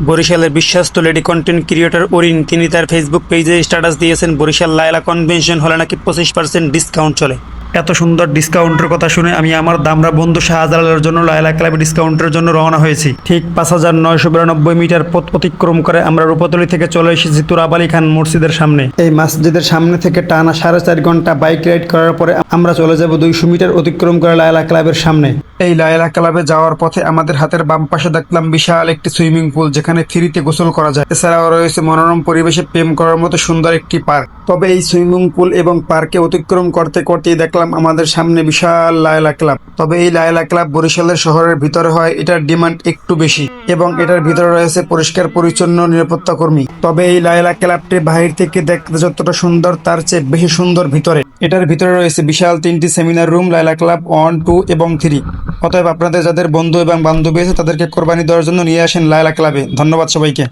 বরিশালের বিশ্বস্ত lady content creator Orin তিনি তার ফেসবুক পেজে স্ট্যাটাস দিয়েছেন বরিশাল লায়লা কনভেনশন হলে নাকি 25% ডিসকাউন্ট চলে। এত সুন্দর ডিসকাউন্টের কথা শুনে আমি আমার দামরা বন্ধু শাহজালালের জন্য লায়লা ক্লাবে ডিসকাউন্টের জন্য রওনা হয়েছি। ঠিক 5992 মিটার পথ অতিক্রম করে আমরা রূপতলী থেকে চলে এসেছি তুরাব আলী খান মসজিদের সামনে। এই মসজিদের সামনে থেকে টানা 4.5 ঘন্টা বাইক রাইড করার পরে আমরা চলে যাব 200 মিটার অতিক্রম করে লায়লা ক্লাবের সামনে। এই লায়লা ক্লাবে যাওয়ার পথে আমাদের হাতের বাম পাশে দেখলাম বিশাল একটি সুইমিং পুল, যেখানে ফ্রিতে গোসল করা যায়। এছাড়াও রয়েছে মনোরম পরিবেশে প্রেম করার মতো সুন্দর একটি পার্ক। তবে এই সুইমিং পুল এবং পার্কে অতিক্রম করতে করতেই দেখলাম আমাদের সামনে বিশাল লায়লা ক্লাব। তবে এই লায়লা ক্লাব বরিশালের শহরের ভিতরে হয়, এটার ডিমান্ড একটু বেশি এবং এটার ভিতরে রয়েছে পরিষ্কার পরিচ্ছন্ন নিরাপত্তা কর্মী। তবে এই লায়লা ক্লাবটি বাহির থেকে দেখতে যতটা সুন্দর তার চেয়ে বেশি সুন্দর ভিতরে। এটার ভিতরে রয়েছে বিশাল 3টি সেমিনার রুম, লায়লা ক্লাব 1, 2 এবং 3। অতএব আপনাদের যাদের বন্ধু এবং বান্ধবী আছে তাদেরকে কোরবানি দেওয়ার জন্য নিয়ে আসেন লায়লা ক্লাবে। ধন্যবাদ সবাইকে।